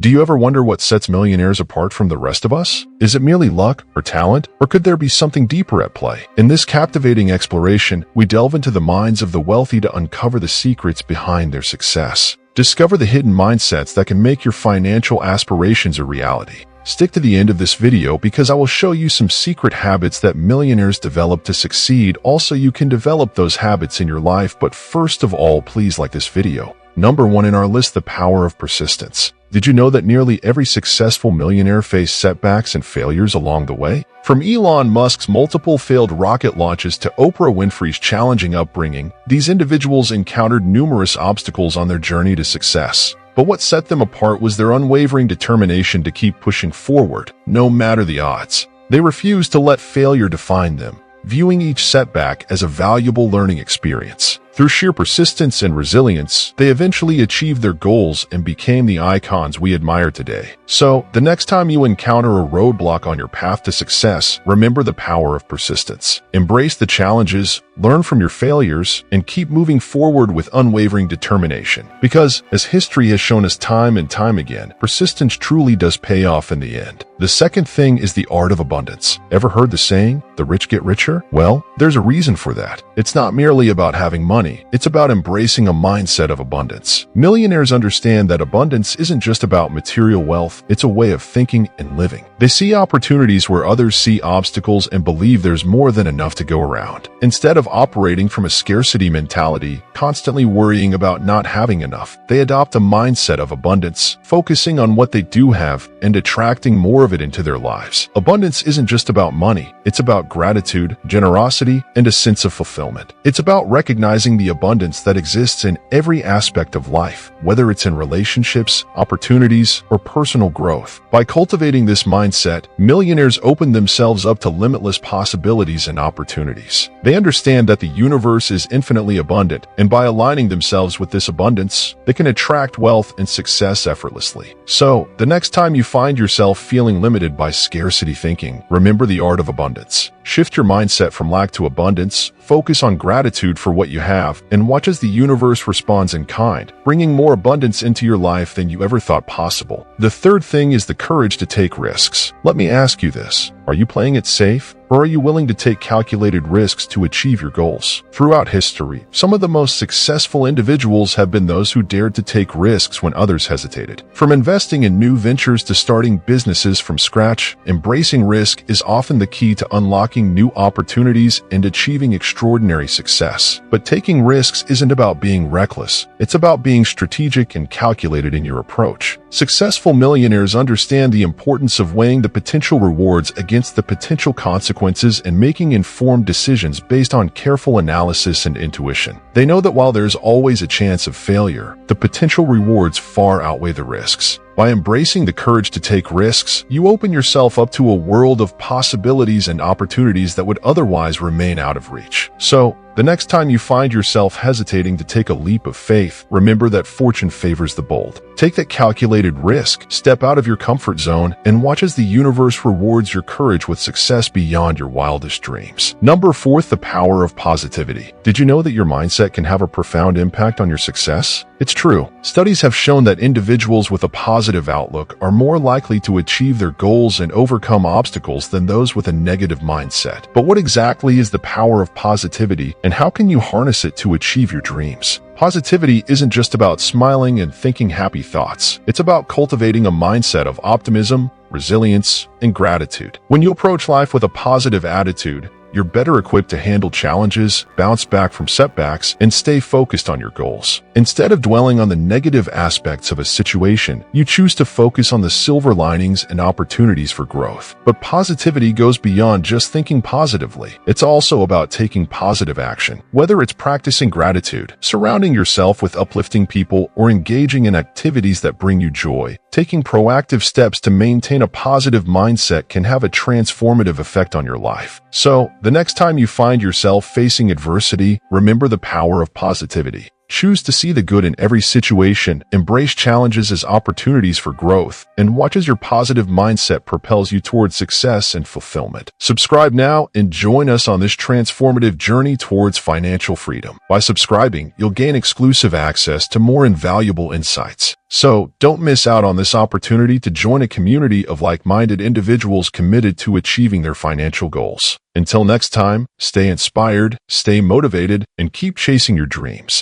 Do you ever wonder what sets millionaires apart from the rest of us? Is it merely luck or talent, or could there be something deeper at play? In this captivating exploration, we delve into the minds of the wealthy to uncover the secrets behind their success. Discover the hidden mindsets that can make your financial aspirations a reality. Stick to the end of this video because I will show you some secret habits that millionaires develop to succeed. Also, you can develop those habits in your life, but first of all, please like this video. Number 1 in our list, the power of persistence. Did you know that nearly every successful millionaire faced setbacks and failures along the way? From Elon Musk's multiple failed rocket launches to Oprah Winfrey's challenging upbringing, these individuals encountered numerous obstacles on their journey to success. But what set them apart was their unwavering determination to keep pushing forward, no matter the odds. They refused to let failure define them, viewing each setback as a valuable learning experience. Through sheer persistence and resilience, they eventually achieved their goals and became the icons we admire today. So, the next time you encounter a roadblock on your path to success, remember the power of persistence. Embrace the challenges, learn from your failures, and keep moving forward with unwavering determination. Because, as history has shown us time and time again, persistence truly does pay off in the end. The second thing is the art of abundance. Ever heard the saying, the rich get richer? Well, there's a reason for that. It's not merely about having money. It's about embracing a mindset of abundance. Millionaires understand that abundance isn't just about material wealth, it's a way of thinking and living. They see opportunities where others see obstacles and believe there's more than enough to go around. Instead of operating from a scarcity mentality, constantly worrying about not having enough, they adopt a mindset of abundance, focusing on what they do have and attracting more of it into their lives. Abundance isn't just about money, it's about gratitude, generosity, and a sense of fulfillment. It's about recognizing the abundance that exists in every aspect of life, whether it's in relationships, opportunities, or personal growth. By cultivating this mindset, millionaires open themselves up to limitless possibilities and opportunities. They understand that the universe is infinitely abundant, and by aligning themselves with this abundance, they can attract wealth and success effortlessly. So, the next time you find yourself feeling limited by scarcity thinking, remember the art of abundance. Shift your mindset from lack to abundance, focus on gratitude for what you have, and watch as the universe responds in kind, bringing more abundance into your life than you ever thought possible. The third thing is the courage to take risks. Let me ask you this. Are you playing it safe, or are you willing to take calculated risks to achieve your goals? Throughout history, some of the most successful individuals have been those who dared to take risks when others hesitated. From investing in new ventures to starting businesses from scratch, embracing risk is often the key to unlocking new opportunities and achieving extraordinary success. But taking risks isn't about being reckless. It's about being strategic and calculated in your approach. Successful millionaires understand the importance of weighing the potential rewards against the potential consequences and making informed decisions based on careful analysis and intuition. They know that while there's always a chance of failure, the potential rewards far outweigh the risks. By embracing the courage to take risks, you open yourself up to a world of possibilities and opportunities that would otherwise remain out of reach. So, the next time you find yourself hesitating to take a leap of faith, remember that fortune favors the bold. Take that calculated risk, step out of your comfort zone, and watch as the universe rewards your courage with success beyond your wildest dreams. Number 4, the power of positivity. Did you know that your mindset can have a profound impact on your success? It's true. Studies have shown that individuals with a positive outlook are more likely to achieve their goals and overcome obstacles than those with a negative mindset. But what exactly is the power of positivity, and how can you harness it to achieve your dreams? Positivity isn't just about smiling and thinking happy thoughts. It's about cultivating a mindset of optimism, resilience, and gratitude. When you approach life with a positive attitude, you're better equipped to handle challenges, bounce back from setbacks, and stay focused on your goals. Instead of dwelling on the negative aspects of a situation, you choose to focus on the silver linings and opportunities for growth. But positivity goes beyond just thinking positively. It's also about taking positive action. Whether it's practicing gratitude, surrounding yourself with uplifting people, or engaging in activities that bring you joy, taking proactive steps to maintain a positive mindset can have a transformative effect on your life. So, the next time you find yourself facing adversity, remember the power of positivity. Choose to see the good in every situation, embrace challenges as opportunities for growth, and watch as your positive mindset propels you towards success and fulfillment. Subscribe now and join us on this transformative journey towards financial freedom. By subscribing, you'll gain exclusive access to more invaluable insights. So, don't miss out on this opportunity to join a community of like-minded individuals committed to achieving their financial goals. Until next time, stay inspired, stay motivated, and keep chasing your dreams.